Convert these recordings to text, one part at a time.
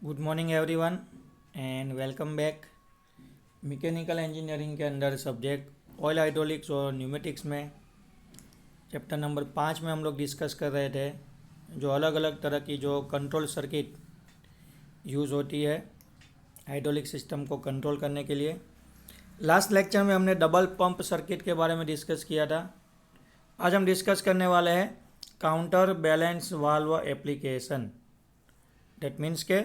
Good morning everyone and welcome back. Mechanical engineering के अंदर subject oil hydraulics और pneumatics में चैप्टर नंबर 5 में हम लोग डिस्कस कर रहे थे जो अलग अलग तरह की जो कंट्रोल सर्किट यूज़ होती है हाइड्रोलिक सिस्टम को कंट्रोल करने के लिए। लास्ट लेक्चर में हमने डबल पंप सर्किट के बारे में डिस्कस किया था। आज हम डिस्कस करने वाले हैं counter balance valve application. That means के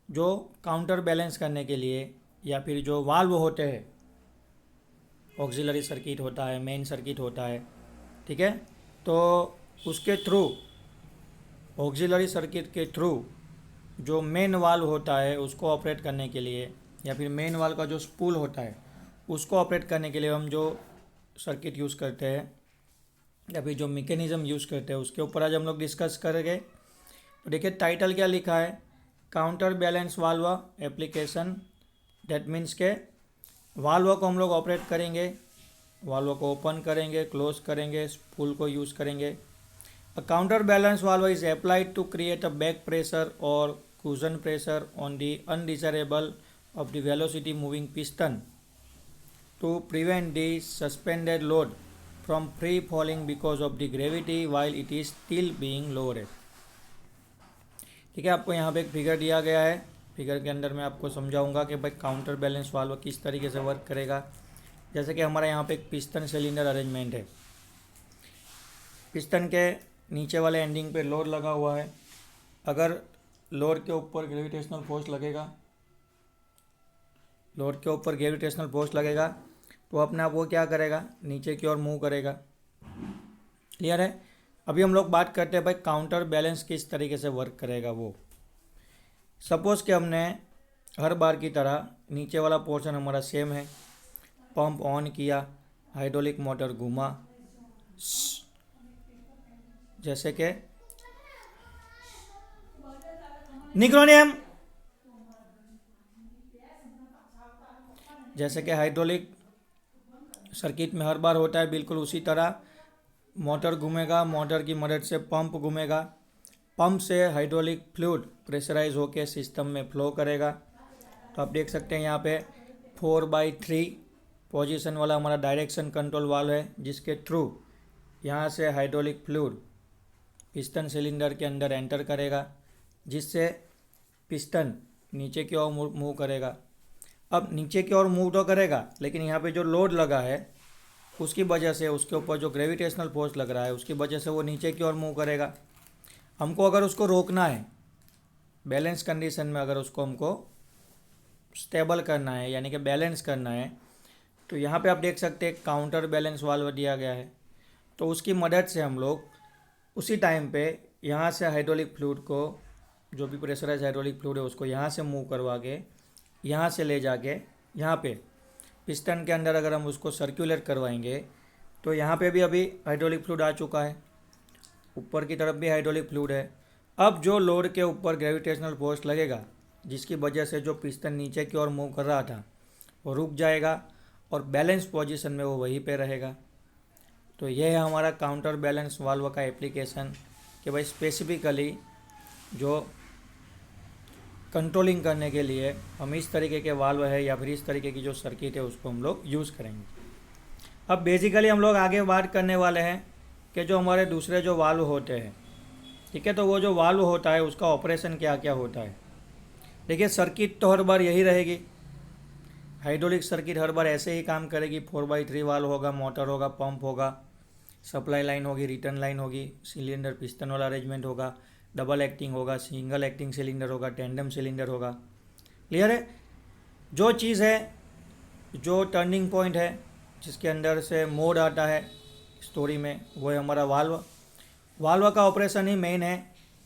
जो काउंटर बैलेंस करने के लिए या फिर जो वाल्व होते हैं, ऑक्सिलरी सर्किट होता है, मेन सर्किट होता है, ठीक है, तो उसके थ्रू ऑक्सिलरी सर्किट के थ्रू जो मेन वाल्व होता है उसको ऑपरेट करने के लिए या फिर मेन वाल्व का जो स्पूल होता है उसको ऑपरेट करने के लिए हम जो सर्किट यूज़ करते हैं या फिर जो मैकेनिज़्म यूज़ करते हैं उसके ऊपर आज हम लोग डिस्कस करेंगे। तो देखिए टाइटल क्या लिखा है, counter balance valve application. That means के वाल्व को हम लोग ऑपरेट करेंगे, वाल्व को ओपन करेंगे, क्लोज करेंगे, स्पूल को यूज़ करेंगे। A counter balance valve is applied to create a back pressure और cushion pressure on the undesirable of the velocity moving piston to prevent the suspended load from free falling because of the gravity while it is still being loaded. ठीक है, आपको यहाँ पे एक figure दिया गया है। फिगर के अंदर मैं आपको समझाऊंगा कि भाई काउंटर बैलेंस वाल्व किस तरीके से वर्क करेगा। जैसे कि हमारा यहाँ पे एक पिस्टन सिलेंडर अरेंजमेंट है, पिस्टन के नीचे वाले एंडिंग पे लोड लगा हुआ है। अगर लोड के ऊपर ग्रेविटेशनल फोर्स लगेगा, लोड के ऊपर ग्रेविटेशनल फोर्स लगेगा तो अपने आप वो क्या करेगा, नीचे की ओर मूव करेगा। क्लियर है। अभी हम लोग बात करते हैं भाई काउंटर बैलेंस किस तरीके से वर्क करेगा। वो सपोज़ कि हमने हर बार की तरह नीचे वाला पोर्शन हमारा सेम है, पंप ऑन किया, हाइड्रोलिक मोटर घुमा, जैसे कि निक्रोनियम, जैसे कि हाइड्रोलिक सर्किट में हर बार होता है, बिल्कुल उसी तरह मोटर घूमेगा, मोटर की मदद से पंप घूमेगा, पंप से हाइड्रोलिक फ्लूइड प्रेशराइज होकर सिस्टम में फ्लो करेगा। तो आप देख सकते हैं यहाँ पे 4/3 पोजीशन वाला हमारा डायरेक्शन कंट्रोल वाल्व है जिसके थ्रू यहाँ से हाइड्रोलिक फ्लूइड पिस्टन सिलेंडर के अंदर एंटर करेगा जिससे पिस्टन नीचे की ओर मूव करेगा। अब नीचे की ओर मूव तो करेगा लेकिन यहाँ पे जो लोड लगा है उसकी वजह से, उसके ऊपर जो ग्रेविटेशनल फोर्स लग रहा है उसकी वजह से वो नीचे की ओर मूव करेगा। हमको अगर उसको रोकना है बैलेंस कंडीशन में, अगर उसको हमको स्टेबल करना है यानी कि बैलेंस करना है, तो यहाँ पे आप देख सकते हैं काउंटर बैलेंस वाल्व दिया गया है। तो उसकी मदद से हम लोग उसी टाइम पे यहाँ से हाइड्रोलिक फ्लूइड को, जो भी प्रेशराइज हाइड्रोलिक फ्लूइड है उसको यहाँ से मूव करवा के यहाँ से ले जाके यहाँ पे पिस्टन के अंदर अगर हम उसको सर्कुलेट करवाएंगे तो यहाँ पे भी अभी हाइड्रोलिक फ्लूइड आ चुका है, ऊपर की तरफ भी हाइड्रोलिक फ्लूइड है। अब जो लोड के ऊपर ग्रेविटेशनल फोर्स लगेगा जिसकी वजह से जो पिस्टन नीचे की ओर मूव कर रहा था वो रुक जाएगा और बैलेंस पोजीशन में वो वहीं पे रहेगा। तो ये है हमारा काउंटर बैलेंस वाल्व का एप्लीकेशन कि भाई स्पेसिफिकली जो कंट्रोलिंग करने के लिए हम इस तरीके के वाल्व है या फिर इस तरीके की जो सर्किट है उसको हम लोग यूज़ करेंगे। अब बेसिकली हम लोग आगे बात करने वाले हैं कि जो हमारे दूसरे जो वाल्व होते हैं, ठीक है, तो वो जो वाल्व होता है उसका ऑपरेशन क्या क्या होता है। देखिए सर्किट तो हर बार यही रहेगी, हाइड्रोलिक सर्किट हर बार ऐसे ही काम करेगी। 4/3 वाल्व होगा, मोटर होगा, पंप होगा, सप्लाई लाइन होगी, रिटर्न लाइन होगी, सिलेंडर पिस्टन वाला अरेंजमेंट होगा, डबल एक्टिंग होगा, सिंगल एक्टिंग सिलेंडर होगा, टेंडम सिलेंडर होगा। क्लियर है। जो चीज़ है, जो टर्निंग पॉइंट है जिसके अंदर से मोड आता है स्टोरी में, वो है हमारा वाल्व। वाल्व का ऑपरेशन ही मेन है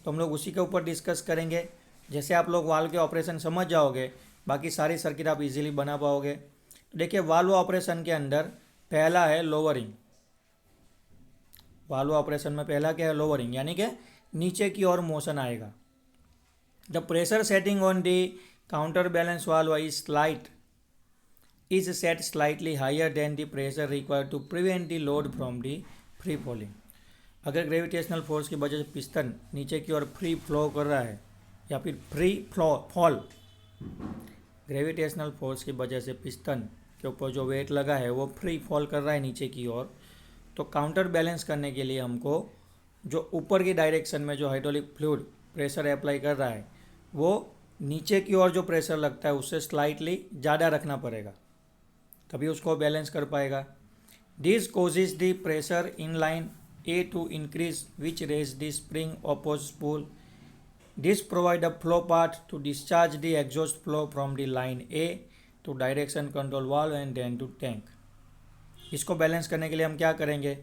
तो हम लोग उसी के ऊपर डिस्कस करेंगे। जैसे आप लोग वाल्व के ऑपरेशन समझ जाओगे बाकी सारी सर्किट आप इजीली बना पाओगे। तो देखिए वाल्व ऑपरेशन के अंदर पहला है लोअरिंग। वाल्व ऑपरेशन में पहला क्या है, लोअरिंग, यानी कि नीचे की ओर मोशन आएगा। The pressure setting on the counter balance valve is set slightly higher then the pressure required to prevent the load from the free falling. अगर ग्रेविटेशनल फोर्स की वजह से पिस्टन नीचे की ओर फ्री फ्लो कर रहा है या फिर फ्री फॉल, ग्रेविटेशनल फोर्स की वजह से पिस्टन के ऊपर जो वेट लगा है वो फ्री फॉल कर रहा है नीचे की ओर, तो काउंटर बैलेंस करने के लिए हमको जो ऊपर की डायरेक्शन में जो हाइड्रोलिक फ्लूइड प्रेशर अप्लाई कर रहा है वो नीचे की ओर जो प्रेशर लगता है उससे स्लाइटली ज़्यादा रखना पड़ेगा, तभी उसको बैलेंस कर पाएगा। This causes the pressure in line A to increase, which raise the spring oppose spool. This provide a flow path to discharge the exhaust flow from the line A to direction control valve and then to tank. इसको balance करने के लिए हम क्या करेंगे,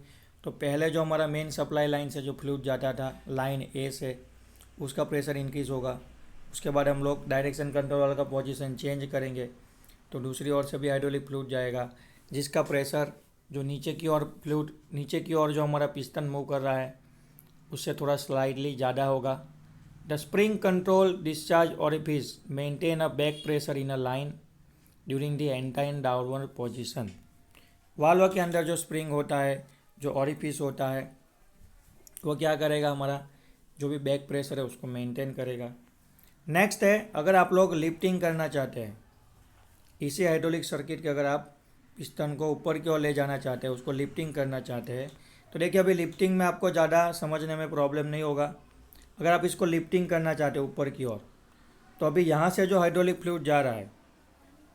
तो पहले जो हमारा मेन सप्लाई लाइन से जो फ्लूइड जाता था लाइन ए से, उसका प्रेशर इंक्रीज़ होगा। उसके बाद हम लोग डायरेक्शन कंट्रोल वाला का पोजीशन चेंज करेंगे, तो दूसरी ओर से भी हाइड्रोलिक फ्लूइड जाएगा, जिसका प्रेशर जो नीचे की ओर फ्लूइड नीचे की ओर जो हमारा पिस्टन मूव कर रहा है उससे थोड़ा स्लाइडली ज़्यादा होगा। The spring control discharge orifice maintain a back pressure in a line during the entire downward position. Valve के अंदर जो स्प्रिंग होता है, जो ऑरिफिस होता है, वो क्या करेगा, हमारा जो भी बैक प्रेशर है उसको मेंटेन करेगा। नेक्स्ट है, अगर आप लोग लिफ्टिंग करना चाहते हैं इसी हाइड्रोलिक सर्किट के, अगर आप पिस्टन को ऊपर की ओर ले जाना चाहते हैं, उसको लिफ्टिंग करना चाहते हैं, तो देखिए अभी लिफ्टिंग में आपको ज़्यादा समझने में प्रॉब्लम नहीं होगा। अगर आप इसको लिफ्टिंग करना चाहते हो ऊपर की ओर, तो अभी यहाँ से जो हाइड्रोलिक फ्लूइड जा रहा है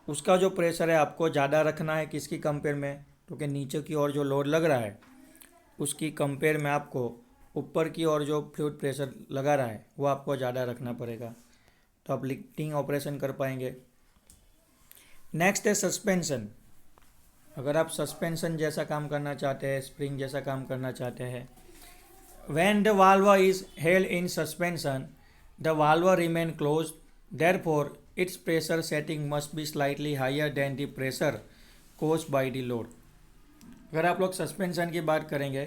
उसका जो प्रेशर है आपको ज़्यादा रखना है, किसकी कंपेयर में, क्योंकि नीचे की ओर जो लोड लग रहा है उसकी कंपेयर में आपको ऊपर की ओर जो फ्लूइड प्रेशर लगा रहा है वो आपको ज़्यादा रखना पड़ेगा, तो आप लिफ्टिंग ऑपरेशन कर पाएंगे। नेक्स्ट है सस्पेंशन। अगर आप सस्पेंशन जैसा काम करना चाहते हैं, स्प्रिंग जैसा काम करना चाहते हैं, when the valve is held in suspension the valve remain close, therefore its pressure setting must be slightly higher then the pressure caused by the load. अगर आप लोग सस्पेंशन की बात करेंगे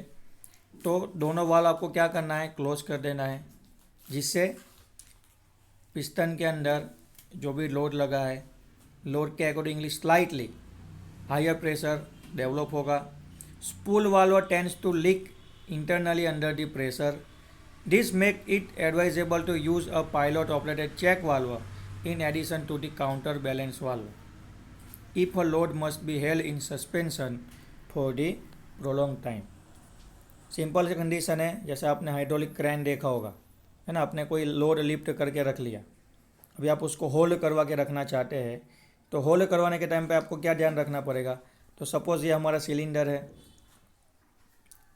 तो दोनों वाल्व आपको क्या करना है, क्लोज कर देना है, जिससे पिस्टन के अंदर जो भी लोड लगा है लोड के accordingly slightly higher pressure develop होगा। Spool valve tends to leak internally under the pressure, this make it advisable to use a pilot operated check valve in addition to the counter balance valve if a load must be held in suspension for the prolong time. Simple सी condition है, जैसे आपने hydraulic crane देखा होगा, है ना, आपने कोई लोड लिफ्ट करके रख लिया, अभी आप उसको होल्ड करवा के रखना चाहते हैं, तो होल्ड करवाने के टाइम पे आपको क्या ध्यान रखना पड़ेगा, तो सपोज़ ये हमारा सिलेंडर है,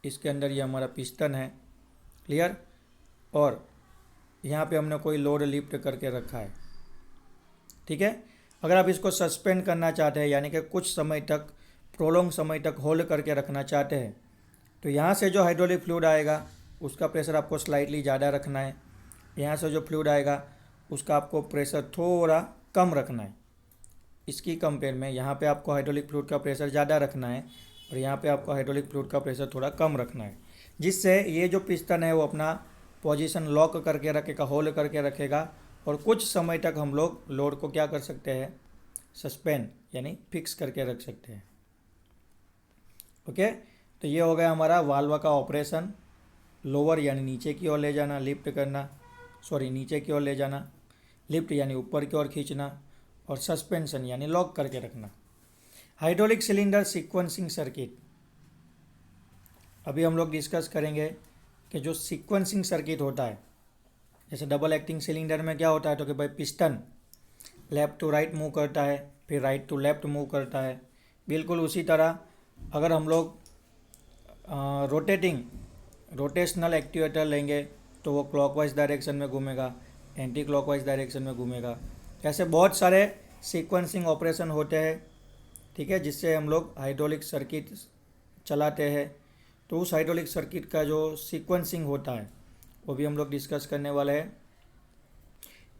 इसके अंदर ये हमारा पिस्टन है, क्लियर, और यहाँ पे हमने कोई लोड लिफ्ट करके रखा है, ठीक है। अगर आप इसको सस्पेंड करना चाहते हैं, यानी कि कुछ समय तक, प्रोलॉन्ग समय तक होल्ड करके रखना चाहते हैं, तो यहाँ से जो हाइड्रोलिक फ्लूइड आएगा उसका प्रेशर आपको स्लाइटली ज़्यादा रखना है, यहाँ से जो फ्लूइड आएगा उसका आपको प्रेशर थोड़ा कम रखना है। इसकी कंपेयर में यहाँ पे आपको हाइड्रोलिक फ्लूइड का प्रेशर ज़्यादा रखना है और यहाँ पे आपको हाइड्रोलिक फ्लूइड का प्रेशर थोड़ा कम रखना है, जिससे ये जो पिस्टन है वो अपना पोजीशन लॉक करके रखेगा, होल्ड करके रखेगा, और कुछ समय तक हम लोग लोड को क्या कर सकते हैं, सस्पेंड यानी फिक्स करके रख सकते हैं। ओके, तो ये हो गया हमारा वाल्व का ऑपरेशन। लोअर यानी नीचे की ओर ले जाना, लिफ्ट करना, नीचे की ओर ले जाना, लिफ्ट यानी ऊपर की ओर खींचना, और सस्पेंशन यानी लॉक करके रखना। हाइड्रोलिक सिलेंडर सीक्वेंसिंग सर्किट, अभी हम लोग डिस्कस करेंगे कि जो सीक्वेंसिंग सर्किट होता है, जैसे डबल एक्टिंग सिलेंडर में क्या होता है, तो कि भाई piston left to right move करता है, फिर राइट टू लेफ्ट मूव करता है, बिल्कुल उसी तरह अगर हम लोग रोटेशनल एक्टिवेटर लेंगे तो वो क्लॉकवाइज डायरेक्शन में घूमेगा, एंटी क्लॉकवाइज डायरेक्शन में घूमेगा। ऐसे बहुत सारे सीक्वेंसिंग ऑपरेशन होते हैं, ठीक है, जिससे हम लोग हाइड्रोलिक सर्किट चलाते हैं। तो उस हाइड्रोलिक सर्किट का जो सीक्वेंसिंग होता है वो भी हम लोग डिस्कस करने वाले हैं।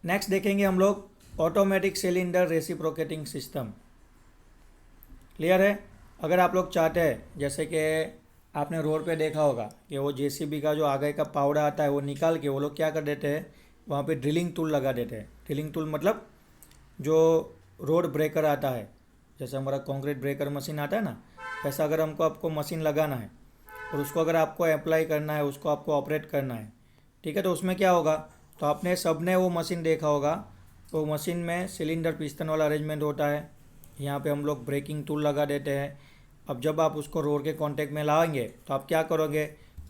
नेक्स्ट देखेंगे हम लोग automatic cylinder reciprocating system. Clear है। अगर आप लोग चाहते हैं, जैसे कि आपने रोड पे देखा होगा कि वो जेसीबी का जो आगे का पावड़ा आता है वो निकाल के वो लोग क्या कर देते हैं, वहाँ पे ड्रिलिंग टूल लगा देते हैं। ड्रिलिंग टूल मतलब जो रोड ब्रेकर आता है, जैसे हमारा कंक्रीट ब्रेकर मशीन आता है ना, ऐसा अगर हमको आपको मशीन लगाना है और उसको अगर आपको अप्लाई करना है, उसको आपको ऑपरेट करना है, ठीक है, तो उसमें क्या होगा, तो आपने सबने वो मशीन देखा होगा। तो मशीन में सिलेंडर पिस्टन वाला अरेंजमेंट होता है। यहाँ पे हम लोग ब्रेकिंग टूल लगा देते हैं। अब जब आप उसको रोड के कांटेक्ट में लाएंगे तो आप क्या करोगे,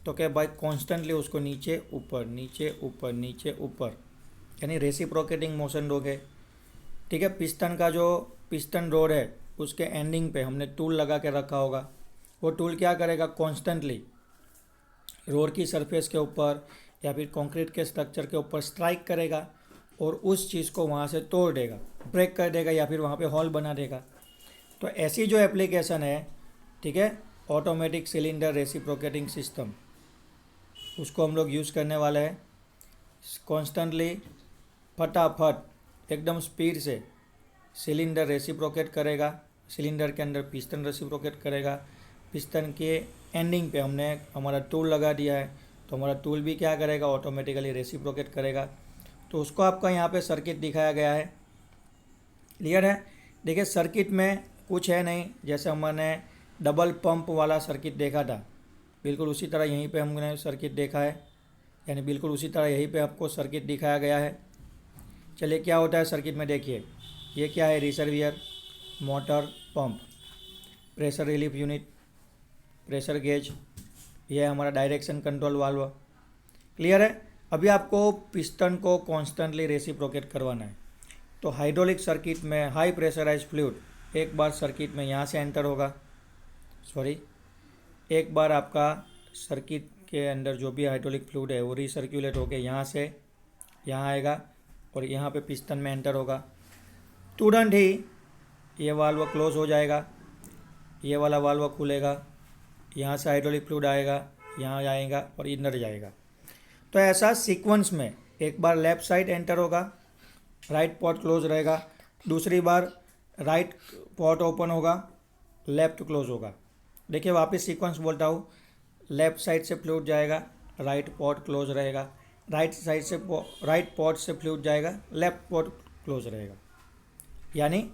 तो क्या भाई कॉन्स्टेंटली उसको नीचे ऊपर नीचे ऊपर नीचे ऊपर, यानी रेसिप्रोकेटिंग मोशन दोगे। ठीक है, पिस्टन का जो पिस्टन रोड है उसके एंडिंग पे हमने टूल लगा के रखा होगा। वो टूल क्या करेगा, कॉन्स्टेंटली रोड की सरफेस के ऊपर या फिर कंक्रीट के स्ट्रक्चर के ऊपर स्ट्राइक करेगा और उस चीज़ को वहाँ से तोड़ देगा, ब्रेक कर देगा या फिर वहाँ पे हॉल बना देगा। तो ऐसी जो एप्लीकेशन है, ठीक है, ऑटोमेटिक सिलेंडर रेसिप्रोकेटिंग सिस्टम, उसको हम लोग यूज़ करने वाले हैं। कॉन्स्टेंटली फटाफट एकदम स्पीड से सिलेंडर रेसिप्रोकेट करेगा, सिलेंडर के अंदर पिस्टन रेसिप्रोकेट करेगा। पिस्टन के एंडिंग पे हमने हमारा टूल लगा दिया है, तो हमारा टूल भी क्या करेगा, ऑटोमेटिकली रेसिप्रोकेट करेगा। तो उसको आपका यहाँ पे सर्किट दिखाया गया है। क्लियर है। देखिए सर्किट में कुछ है नहीं, जैसे हमने डबल पंप वाला सर्किट देखा था, बिल्कुल उसी तरह यहीं पे हमने सर्किट देखा है, यानी बिल्कुल उसी तरह यहीं पे आपको सर्किट दिखाया गया है। चलिए क्या होता है सर्किट में, देखिए ये क्या है, reservoir, motor, pump, pressure relief unit, pressure gauge, ये है हमारा डायरेक्शन कंट्रोल वाल्व। क्लियर है। अभी आपको पिस्टन को कॉन्स्टेंटली रेसिप्रोकेट करवाना है। तो हाइड्रोलिक सर्किट में हाई प्रेशराइज फ्लूइड एक बार सर्किट में यहाँ से एंटर होगा, एक बार आपका सर्किट के अंदर जो भी हाइड्रोलिक फ्लूइड है वो रिसर्कुलेट होकर यहाँ से यहाँ आएगा और यहाँ पे पिस्टन में एंटर होगा। तुरंत ही ये वाल्व क्लोज हो जाएगा, ये वाला वाल्व खुलेगा, यहाँ से हाइड्रोलिक फ्लूइड आएगा, यहाँ जाएगा और इधर जाएगा। तो ऐसा सीक्वेंस में एक बार लेफ़्ट साइड एंटर होगा, राइट पॉट क्लोज रहेगा, दूसरी बार राइट पॉट ओपन होगा, लेफ़्ट क्लोज होगा। देखिए वापस सीक्वेंस बोलता हूँ, लेफ़्ट साइड से फ्लूइड जाएगा, राइट पॉट क्लोज रहेगा, राइट साइड से राइट पॉट से फ्लूइड जाएगा, लेफ़्ट पॉट क्लोज रहेगा। यानी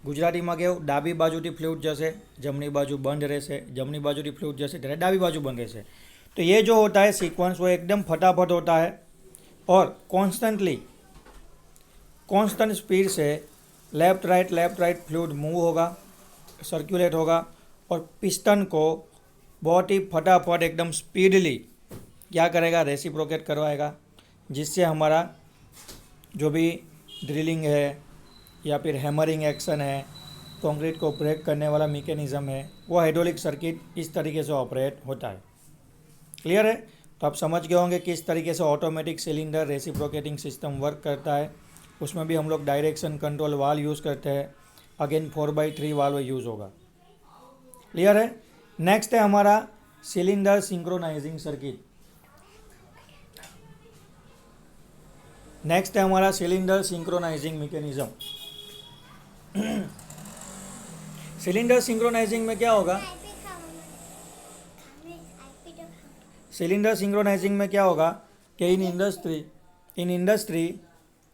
ગુજરાતીમાં કેવું, ડાબી બાજુથી ફ્લૂઇડ જશે, જમણી બાજુ બંધ રહેશે, જમણી બાજુથી ફ્લૂઇડ જશે ત્યારે ડાબી બાજુ બંધ રહેશે। तो ये जो होता है सीक्वेंस वो एकदम फटाफट होता है और कॉन्स्टेंटली कांस्टेंट स्पीड से लेफ़्ट राइट फ्लूइड मूव होगा, सर्कुलेट होगा और पिस्टन को बहुत ही फटाफट एकदम स्पीडली क्या करेगा, रेसिप्रोकेट करवाएगा, जिससे हमारा जो भी ड्रिलिंग है या फिर हैमरिंग एक्शन है, कंक्रीट को ब्रेक करने वाला मैकेनिज़्म है, वो हाइड्रोलिक सर्किट इस तरीके से ऑपरेट होता है। क्लियर है। तो आप समझ गए होंगे किस तरीके से automatic cylinder reciprocating system work करता है। उसमें भी हम लोग डायरेक्शन कंट्रोल वाल्व यूज़ करते हैं, अगेन 4/3 वाल्व यूज़ होगा। क्लियर है। नेक्स्ट है हमारा सिलेंडर सिंक्रोनाइजिंग सर्किट। नेक्स्ट है हमारा cylinder synchronising mechanism. Cylinder synchronising में क्या होगा, सिलेंडर सिंक्रोनाइजिंग में क्या होगा कि in industry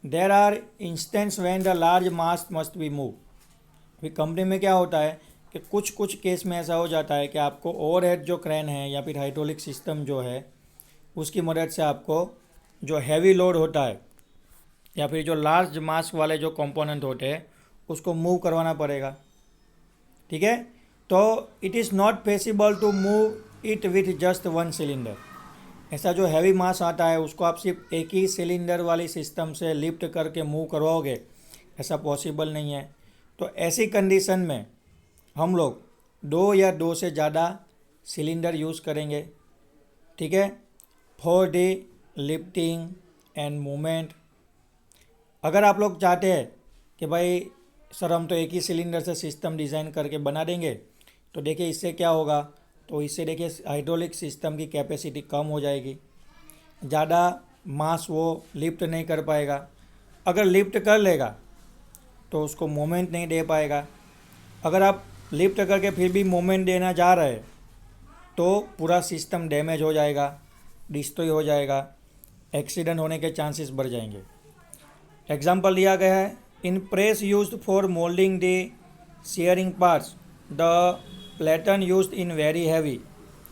there are instants when the large mass must be move. अभी कंपनी में क्या होता है कि कुछ केस में ऐसा हो जाता है कि आपको ओवरहेड जो क्रेन है या फिर हाइड्रोलिक सिस्टम जो है उसकी मदद से आपको जो हैवी लोड होता है या फिर जो लार्ज मास वाले जो कंपोनेंट होते हैं उसको मूव करवाना पड़ेगा। ठीक है। तो it is not possible to move it with just one cylinder. ऐसा जो हैवी मास आता है उसको आप सिर्फ एक ही सिलेंडर वाली सिस्टम से लिफ्ट करके मूव करवाओगे, ऐसा पॉसिबल नहीं है। तो ऐसी कंडीशन में हम लोग 2 या 2 से ज़्यादा सिलेंडर यूज़ करेंगे। ठीक है, for the lifting and movement. अगर आप लोग चाहते हैं कि भाई सर हम तो एक ही सिलेंडर से सिस्टम डिज़ाइन करके बना देंगे, तो देखिए इससे क्या होगा, तो इससे देखिए हाइड्रोलिक सिस्टम की कैपेसिटी कम हो जाएगी, ज़्यादा मास वो लिफ्ट नहीं कर पाएगा। अगर लिफ्ट कर लेगा तो उसको मोमेंट नहीं दे पाएगा। अगर आप लिफ्ट करके फिर भी मोमेंट देना जा रहे हैं तो पूरा सिस्टम डैमेज हो जाएगा, डिस्ट्रॉय हो जाएगा, एक्सीडेंट होने के चांसेस बढ़ जाएंगे। एग्जाम्पल दिया गया है, in press used for moulding the sharing parts the platen used in very heavy.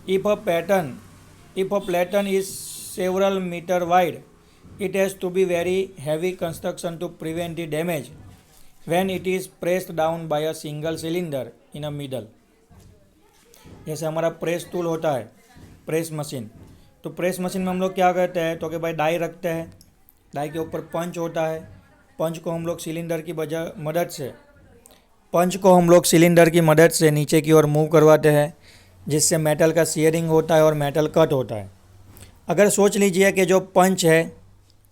If a platen is several meter wide, it has to be very heavy construction to prevent the damage when it is pressed down by a single cylinder in a middle. जैसे हमारा press tool होता है, press machine, तो press machine में हम लोग क्या करते हैं तो कि भाई डाई रखते हैं, डाई के ऊपर पंच होता है, पंच को हम लोग सिलेंडर की मदद से नीचे की ओर मूव करवाते हैं, जिससे मेटल का शेयरिंग होता है और मेटल कट होता है। अगर सोच लीजिए कि जो पंच है,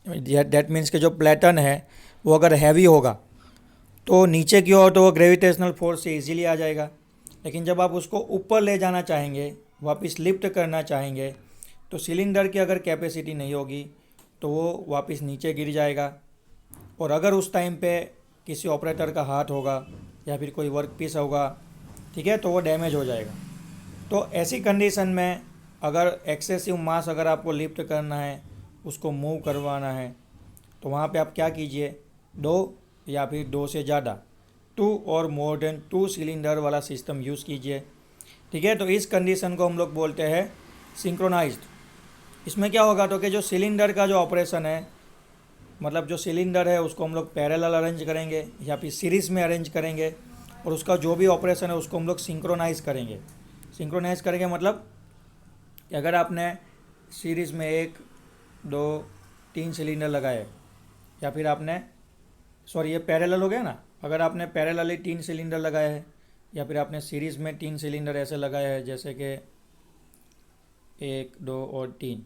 दैट मीन्स कि जो प्लेटन है वो अगर हैवी होगा तो नीचे की ओर तो वो ग्रेविटेशनल फोर्स से इजीली आ जाएगा, लेकिन जब आप उसको ऊपर ले जाना चाहेंगे, वापस लिफ्ट करना चाहेंगे, तो सिलेंडर की अगर कैपेसिटी नहीं होगी तो वो वापस नीचे गिर जाएगा। और अगर उस टाइम पे किसी ऑपरेटर का हाथ होगा या फिर कोई वर्क पीस होगा, ठीक है, तो वो डैमेज हो जाएगा। तो ऐसी कंडीशन में अगर एक्सेसिव मास अगर आपको लिफ्ट करना है, उसको मूव करवाना है, तो वहाँ पे आप क्या कीजिए, 2 या फिर 2 से ज़्यादा 2 और मोर देन 2 सिलेंडर वाला सिस्टम यूज़ कीजिए, ठीक है। तो इस कंडीशन को हम लोग बोलते हैं सिंक्रोनाइज्ड। इसमें क्या होगा तो कि जो सिलेंडर का जो ऑपरेशन है, मतलब जो सिलेंडर है उसको हम लोग पैरेलल अरेंज करेंगे या फिर सीरीज़ में अरेंज करेंगे, और उसका जो भी ऑपरेशन है उसको हम लोग सिंक्रोनाइज़ करेंगे। सिंक्रोनाइज़ करेंगे मतलब कि अगर आपने सीरीज़ में 1, 2, 3 सिलेंडर लगाए, या फिर आपने ये पैरेलल हो गया ना, अगर आपने पैरेलली 3 सिलेंडर लगाए हैं या फिर आपने सीरीज़ में 3 सिलेंडर ऐसे लगाए हैं, जैसे कि 1, 2 और 3,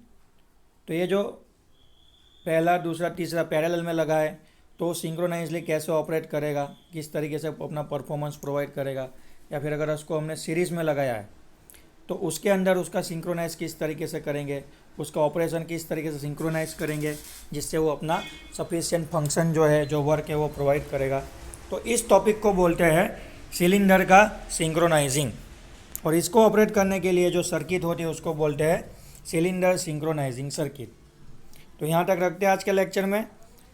तो ये जो पहला, दूसरा, तीसरा पैरेलल में लगा है तो सिंक्रोनाइजली कैसे ऑपरेट करेगा, किस तरीके से अपना परफॉर्मेंस प्रोवाइड करेगा, या फिर अगर उसको हमने सीरीज़ में लगाया है तो उसके अंदर उसका सिंक्रोनाइज़ किस तरीके से करेंगे, उसका ऑपरेशन किस तरीके से सिंक्रोनाइज़ करेंगे, जिससे वो अपना सफिशिएंट फंक्शन जो है, जो वर्क है वो प्रोवाइड करेगा। तो इस टॉपिक को बोलते हैं सिलेंडर का सिंक्रोनाइजिंग, और इसको ऑपरेट करने के लिए जो सर्किट होती है उसको बोलते हैं सिलेंडर सिंक्रोनाइजिंग सर्किट। तो यहाँ तक रखते हैं आज के लेक्चर में।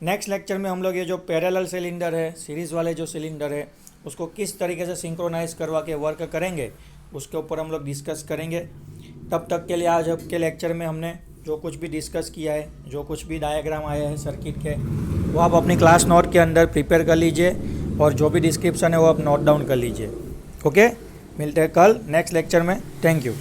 नेक्स्ट लेक्चर में हम लोग ये जो पैरेलल सिलेंडर है, सीरीज़ वाले जो सिलेंडर है, उसको किस तरीके से सिंक्रोनाइज़ करवा के वर्क करेंगे, उसके ऊपर हम लोग डिस्कस करेंगे। तब तक के लिए आज के लेक्चर में हमने जो कुछ भी डिस्कस किया है, जो कुछ भी डायग्राम आए हैं सर्किट के, वो आप अपनी क्लास नोट के अंदर प्रिपेयर कर लीजिए, और जो भी डिस्क्रिप्शन है वो आप नोट डाउन कर लीजिए। ओके, मिलते हैं कल नेक्स्ट लेक्चर में। Thank you.